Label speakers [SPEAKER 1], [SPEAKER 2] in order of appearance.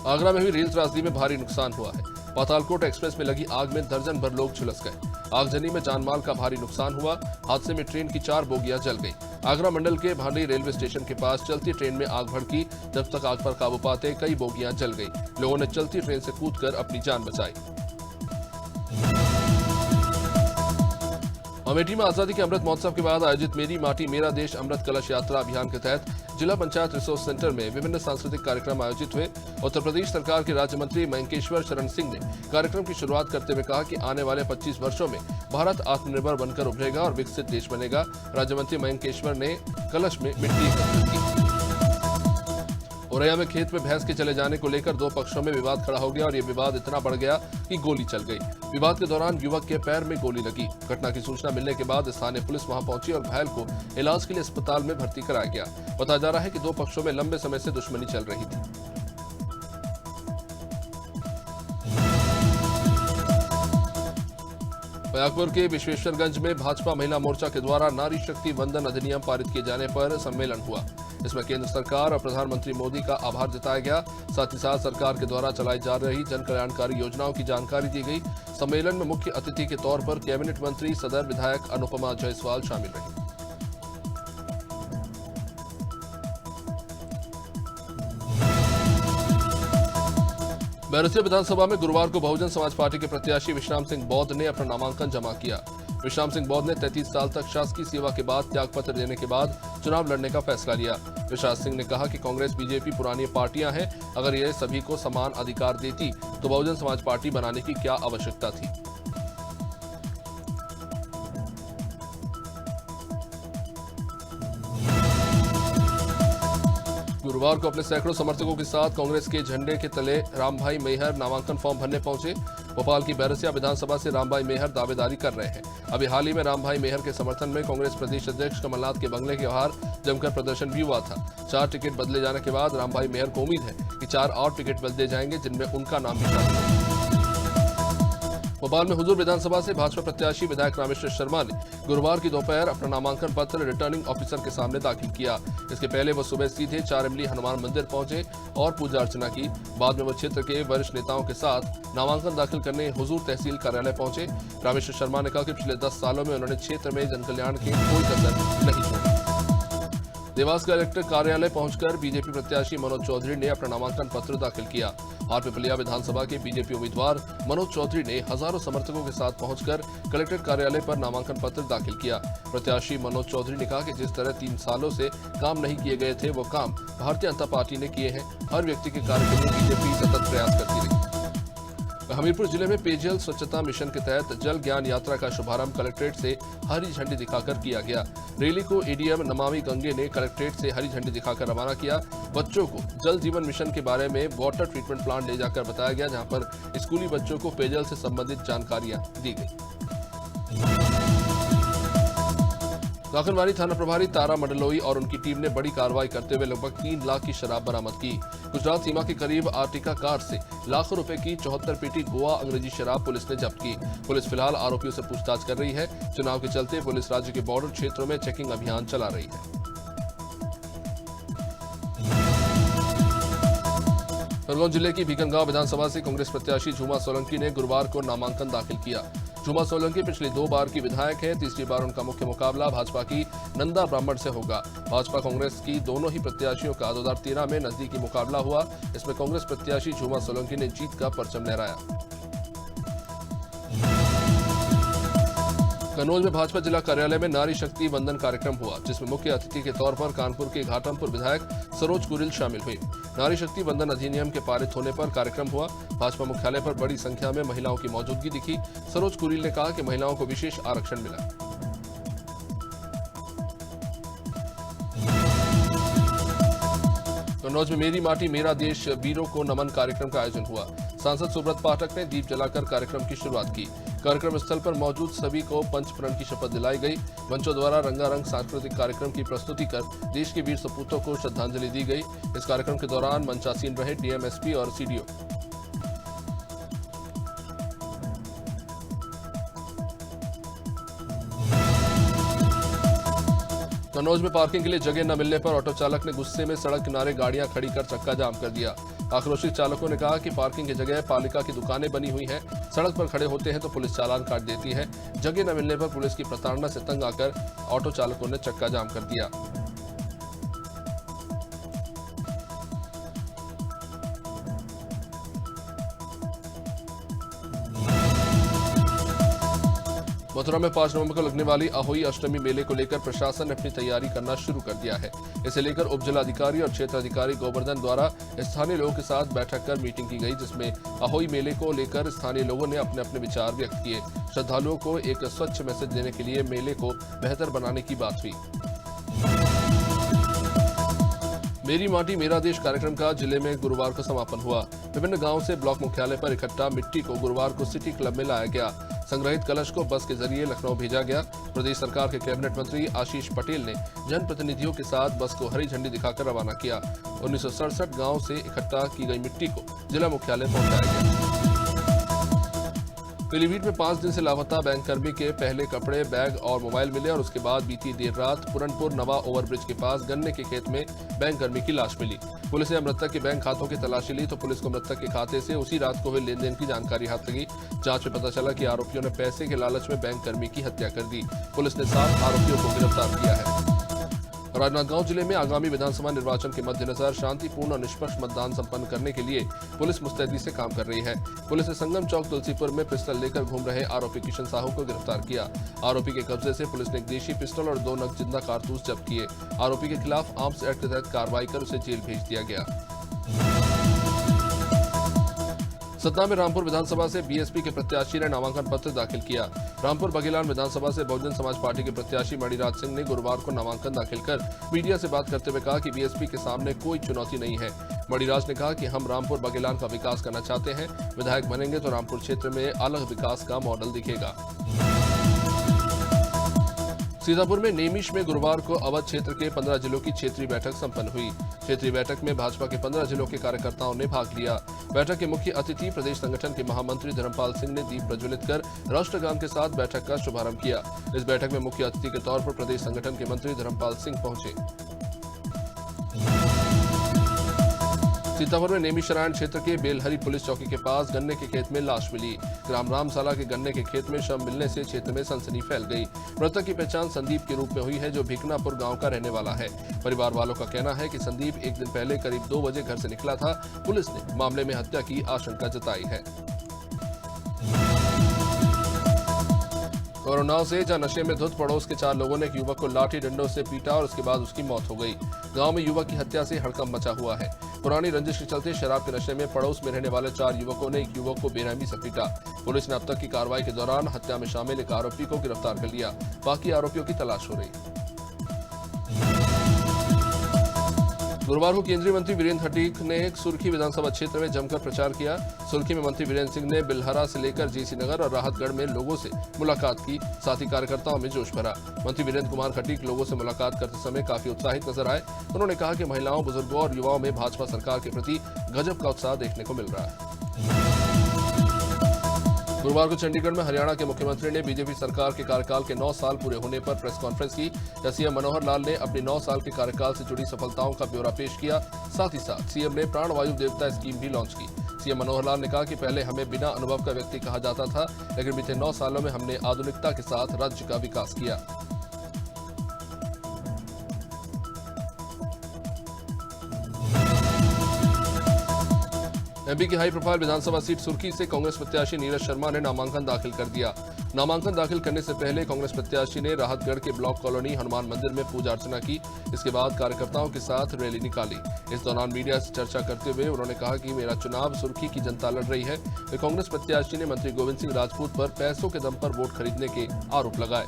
[SPEAKER 1] आगरा में हुई रेल त्रासदी में भारी नुकसान हुआ है। पातालकोट एक्सप्रेस में लगी आग में दर्जन भर लोग झुलस गए। आगजनी में जानमाल का भारी नुकसान हुआ। हादसे में ट्रेन की 4 बोगियां जल गई। आगरा मंडल के भांडी रेलवे स्टेशन के पास चलती ट्रेन में आग भड़की। जब तक आग पर काबू पाते कई बोगियां जल गई। लोगों ने चलती ट्रेन से कूदकर अपनी जान बचाई। अमेठी में आजादी के अमृत महोत्सव के बाद आयोजित मेरी माटी मेरा देश अमृत कलश यात्रा अभियान के तहत जिला पंचायत रिसोर्स सेंटर में विभिन्न सांस्कृतिक कार्यक्रम आयोजित हुए। उत्तर प्रदेश सरकार के राज्य मंत्री मयंकेश्वर शरण सिंह ने कार्यक्रम की शुरुआत करते हुए कहा कि आने वाले 25 वर्षों में भारत आत्मनिर्भर बनकर उभरेगा और विकसित देश बनेगा। राज्य मंत्री मयंकेश्वर ने कलश में मिट्टी एकत्रित की। औरैया में खेत में भैंस के चले जाने को लेकर 2 पक्षों में विवाद खड़ा हो गया और ये विवाद इतना बढ़ गया कि गोली चल गई। विवाद के दौरान युवक के पैर में गोली लगी। घटना की सूचना मिलने के बाद स्थानीय पुलिस वहां पहुंची और घायल को इलाज के लिए अस्पताल में भर्ती कराया गया। बताया जा रहा है कि 2 पक्षों में लंबे समय से दुश्मनी चल रही थी। बयाकपुर के विश्वेश्वरगंज में भाजपा महिला मोर्चा के द्वारा नारी शक्ति वंदन अधिनियम पारित किए जाने पर सम्मेलन हुआ। इसमें केंद्र सरकार और प्रधानमंत्री मोदी का आभार जताया गया। साथ ही साथ सरकार के द्वारा चलाई जा रही जन कल्याणकारी योजनाओं की जानकारी दी गई। सम्मेलन में मुख्य अतिथि के तौर पर कैबिनेट मंत्री सदर विधायक अनुपमा जायसवाल शामिल रही। बैरसिया विधानसभा में गुरुवार को बहुजन समाज पार्टी के प्रत्याशी विश्राम सिंह बौद्ध ने अपना नामांकन जमा किया। विश्राम सिंह बौद्ध ने 33 साल तक शासकीय सेवा के बाद त्यागपत्र देने के बाद चुनाव लड़ने का फैसला लिया। विश्राम सिंह ने कहा कि कांग्रेस बीजेपी पुरानी पार्टियां हैं, अगर ये सभी को समान अधिकार देती तो बहुजन समाज पार्टी बनाने की क्या आवश्यकता थी। गुरुवार को अपने सैकड़ों समर्थकों के साथ कांग्रेस के झंडे के तले रामभाई मेहर नामांकन फॉर्म भरने पहुंचे। भोपाल की बैरसिया विधानसभा से रामभाई मेहर दावेदारी कर रहे हैं। अभी हाल ही में रामभाई मेहर के समर्थन में कांग्रेस प्रदेश अध्यक्ष कमलनाथ के बंगले के बाहर जमकर प्रदर्शन भी हुआ था। 4 टिकट बदले जाने के बाद रामभाई मेहर को उम्मीद है कि 4 और टिकट बदले जाएंगे, जिनमें उनका नाम भी शामिल है। भोपाल में हुजूर विधानसभा से भाजपा प्रत्याशी विधायक रामेश्वर शर्मा ने गुरुवार की दोपहर अपना नामांकन पत्र रिटर्निंग ऑफिसर के सामने दाखिल किया। इसके पहले वो सुबह सीधे 4 इमली हनुमान मंदिर पहुंचे और पूजा अर्चना की। बाद में वो क्षेत्र के वरिष्ठ नेताओं के साथ नामांकन दाखिल करने हुजूर तहसील कार्यालय पहुंचे। रामेश्वर शर्मा ने कहा कि पिछले 10 सालों में उन्होंने क्षेत्र में जनकल्याण की कोई कसर नहीं छोड़ी। देवास कलेक्टर कार्यालय पहुंचकर बीजेपी प्रत्याशी मनोज चौधरी ने अपना नामांकन पत्र दाखिल किया। हारपिपलिया विधानसभा के बीजेपी उम्मीदवार मनोज चौधरी ने हजारों समर्थकों के साथ पहुंचकर कलेक्टर कार्यालय पर नामांकन पत्र दाखिल किया। प्रत्याशी मनोज चौधरी ने कहा कि जिस तरह 3 सालों से काम नहीं किए गए थे, वो काम भारतीय जनता पार्टी ने किए हैं। हर व्यक्ति के कार्य के लिए बीजेपी सतत प्रयास करती रही। हमीरपुर जिले में पेयजल स्वच्छता मिशन के तहत जल ज्ञान यात्रा का शुभारंभ कलेक्ट्रेट से हरी झंडी दिखाकर किया गया। रैली को एडीएम नमामि गंगे ने कलेक्ट्रेट से हरी झंडी दिखाकर रवाना किया। बच्चों को जल जीवन मिशन के बारे में वाटर ट्रीटमेंट प्लांट ले जाकर बताया गया, जहां पर स्कूली बच्चों को पेयजल से संबंधित जानकारियां दी गई। काकनवानी थाना प्रभारी तारा मंडलोई और उनकी टीम ने बड़ी कार्रवाई करते हुए लगभग 3 लाख की शराब बरामद की। गुजरात सीमा के करीब आर्टिका कार से लाखों रुपए की 74 पेटी गोवा अंग्रेजी शराब पुलिस ने जब्त की। पुलिस फिलहाल आरोपियों से पूछताछ कर रही है। चुनाव के चलते पुलिस राज्य के बॉर्डर क्षेत्रों में चेकिंग अभियान चला रही है। खरगोन जिले की भीकनगांव विधानसभा से कांग्रेस प्रत्याशी झूमा सोलंकी ने गुरुवार को नामांकन दाखिल किया। झूमा सोलंकी पिछली 2 बार की विधायक है। तीसरी बार उनका मुख्य मुकाबला भाजपा की नंदा ब्राह्मण से होगा। भाजपा कांग्रेस की दोनों ही प्रत्याशियों का 2013 में नजदीकी मुकाबला हुआ। इसमें कांग्रेस प्रत्याशी झूमा सोलंकी ने जीत का परचम लहराया। कन्नौज में भाजपा जिला कार्यालय में नारी शक्ति वंदन कार्यक्रम हुआ, जिसमें मुख्य अतिथि के तौर पर कानपुर के घाटमपुर विधायक सरोज कुरिल शामिल हुई। नारी शक्ति वंदन अधिनियम के पारित होने पर कार्यक्रम हुआ। भाजपा मुख्यालय पर बड़ी संख्या में महिलाओं की मौजूदगी दिखी। सरोज कुरिल ने कहा कि महिलाओं को विशेष आरक्षण मिला। कन्नौज में मेरी माटी मेरा देश वीरों को नमन कार्यक्रम का आयोजन हुआ। सांसद सुब्रत पाठक ने दीप जलाकर कार्यक्रम की शुरुआत की। कार्यक्रम स्थल पर मौजूद सभी को पंचप्रण की शपथ दिलाई गई। मंचों द्वारा रंगारंग सांस्कृतिक कार्यक्रम की प्रस्तुति कर देश के वीर सपूतों को श्रद्धांजलि दी गई। इस कार्यक्रम के दौरान मंचासीन रहे डीएमएसपी और सीडीओ। कन्नौज में पार्किंग के लिए जगह न मिलने पर ऑटो चालक ने गुस्से में सड़क किनारे गाड़ियां खड़ी कर चक्का जाम कर दिया। आक्रोशित चालकों ने कहा कि पार्किंग की जगह पालिका की दुकानें बनी हुई हैं, सड़क पर खड़े होते हैं तो पुलिस चालान काट देती है। जगह न मिलने पर पुलिस की प्रताड़ना से तंग आकर ऑटो चालकों ने चक्का जाम कर दिया। मथुरा में 5 नवंबर को लगने वाली अहोई अष्टमी मेले को लेकर प्रशासन ने अपनी तैयारी करना शुरू कर दिया है। इसे लेकर उप जिलाधिकारी और क्षेत्र अधिकारी गोवर्धन द्वारा स्थानीय लोगों के साथ बैठक कर मीटिंग की गई, जिसमें अहोई मेले को लेकर स्थानीय लोगों ने अपने अपने विचार व्यक्त किए। श्रद्धालुओं को एक स्वच्छ मैसेज देने के लिए मेले को बेहतर बनाने की बात हुई। मेरी माटी मेरा देश कार्यक्रम का जिले में गुरुवार को समापन हुआ। विभिन्न गांवों से ब्लॉक मुख्यालय पर इकट्ठा मिट्टी को गुरुवार को सिटी क्लब में लाया गया। संग्रहित कलश को बस के जरिए लखनऊ भेजा गया। प्रदेश सरकार के कैबिनेट मंत्री आशीष पटेल ने जनप्रतिनिधियों के साथ बस को हरी झंडी दिखाकर रवाना किया। 1967 गांव से इकट्ठा की गई मिट्टी को जिला मुख्यालय पहुंचाया गया। पीलीभीत में 5 दिन से लापता बैंककर्मी के पहले कपड़े, बैग और मोबाइल मिले और उसके बाद बीती देर रात पुरनपुर नवा ओवरब्रिज के पास गन्ने के खेत में बैंककर्मी की लाश मिली। पुलिस ने मृतक के बैंक खातों की तलाशी ली तो पुलिस को मृतक के खाते से उसी रात को हुए लेन देन की जानकारी हाथ लगी। जांच में पता चला कि आरोपियों ने पैसे के लालच में बैंककर्मी की हत्या कर दी। पुलिस ने 7 आरोपियों को गिरफ्तार किया है। राजनांदगांव जिले में आगामी विधानसभा निर्वाचन के मद्देनजर शांतिपूर्ण और निष्पक्ष मतदान संपन्न करने के लिए पुलिस मुस्तैदी से काम कर रही है। पुलिस ने संगम चौक तुलसीपुर में पिस्टल लेकर घूम रहे आरोपी किशन साहू को गिरफ्तार किया। आरोपी के कब्जे से पुलिस ने एक देशी पिस्टल और 2 नग जिंदा कारतूस जब्त किए। आरोपी के खिलाफ आर्म्स एक्ट के तहत कार्रवाई कर उसे जेल भेज दिया गया। सतना में रामपुर विधानसभा से बीएसपी के प्रत्याशी ने नामांकन पत्र दाखिल किया। रामपुर बघेलान विधानसभा से बहुजन समाज पार्टी के प्रत्याशी मणिराज सिंह ने गुरुवार को नामांकन दाखिल कर मीडिया से बात करते हुए कहा कि बीएसपी के सामने कोई चुनौती नहीं है। मणिराज ने कहा कि हम रामपुर बघेलान का विकास करना चाहते हैं। विधायक बनेंगे तो रामपुर क्षेत्र में अलग विकास का मॉडल दिखेगा। सीतापुर में नेमिश में गुरुवार को अवध क्षेत्र के 15 जिलों की क्षेत्रीय बैठक संपन्न हुई। क्षेत्रीय बैठक में भाजपा के 15 जिलों के कार्यकर्ताओं ने भाग लिया। बैठक के मुख्य अतिथि प्रदेश संगठन के महामंत्री धर्मपाल सिंह ने दीप प्रज्वलित कर राष्ट्रगान के साथ बैठक का शुभारंभ किया। इस बैठक में मुख्य अतिथि के तौर पर प्रदेश संगठन के मंत्री धर्मपाल सिंह पहुंचे। सीतापुर में नेमिशरायण क्षेत्र के बेलहरी पुलिस चौकी के पास गन्ने के खेत में लाश मिली। ग्राम रामसाला के गन्ने के खेत में शव मिलने से क्षेत्र में सनसनी फैल गई। मृतक की पहचान संदीप के रूप में हुई है, जो भिकनापुर गांव का रहने वाला है। परिवार वालों का कहना है कि संदीप एक दिन पहले करीब 2 बजे घर से निकला था। पुलिस ने मामले में हत्या की आशंका जताई है। कोरोना से जहां नशे में धुत पड़ोस के 4 लोगों ने एक युवक को लाठी डंडों से पीटा और उसके बाद उसकी मौत हो गई। गांव में युवक की हत्या से हड़कंप मचा हुआ है। पुरानी रंजिश के चलते शराब के नशे में पड़ोस में रहने वाले 4 युवकों ने एक युवक को बेरहमी से पीटा। पुलिस ने अब तक की कार्रवाई के दौरान हत्या में शामिल एक आरोपी को गिरफ्तार कर लिया। बाकी आरोपियों की तलाश हो रही। गुरुवार को केंद्रीय मंत्री वीरेंद्र हटीक ने सुर्खी विधानसभा क्षेत्र में जमकर प्रचार किया। सुर्खी में मंत्री वीरेंद्र सिंह ने बिलहरा से लेकर जेसी नगर और राहतगढ़ में लोगों से मुलाकात की, साथ ही कार्यकर्ताओं में जोश भरा। मंत्री वीरेंद्र कुमार हटीक लोगों से मुलाकात करते समय काफी उत्साहित नजर आए। उन्होंने कहा कि महिलाओं, बुजुर्गों और युवाओं में भाजपा सरकार के प्रति गजब का उत्साह देखने को मिल रहा है। गुरुवार को चंडीगढ़ में हरियाणा के मुख्यमंत्री ने बीजेपी सरकार के कार्यकाल के 9 साल पूरे होने पर प्रेस कॉन्फ्रेंस की। सीएम मनोहर लाल ने अपनी 9 साल के कार्यकाल से जुड़ी सफलताओं का ब्यौरा पेश किया। साथ ही साथ सीएम ने प्राणवायु देवता स्कीम भी लॉन्च की। सीएम मनोहर लाल ने कहा कि पहले हमें बिना अनुभव का व्यक्ति कहा जाता था, लेकिन बीते 9 सालों में हमने आधुनिकता के साथ राज्य का विकास किया। एमपी की हाई प्रोफाइल विधानसभा सीट सुर्खी से कांग्रेस प्रत्याशी नीरज शर्मा ने नामांकन दाखिल कर दिया। नामांकन दाखिल करने से पहले कांग्रेस प्रत्याशी ने राहतगढ़ के ब्लॉक कॉलोनी हनुमान मंदिर में पूजा अर्चना की। इसके बाद कार्यकर्ताओं के साथ रैली निकाली। इस दौरान मीडिया से चर्चा करते हुए उन्होंने कहा कि मेरा चुनाव सुर्खी की जनता लड़ रही है। वे कांग्रेस प्रत्याशी ने मंत्री गोविंद सिंह राजपूत पर पैसों के दम पर वोट खरीदने के आरोप लगाए।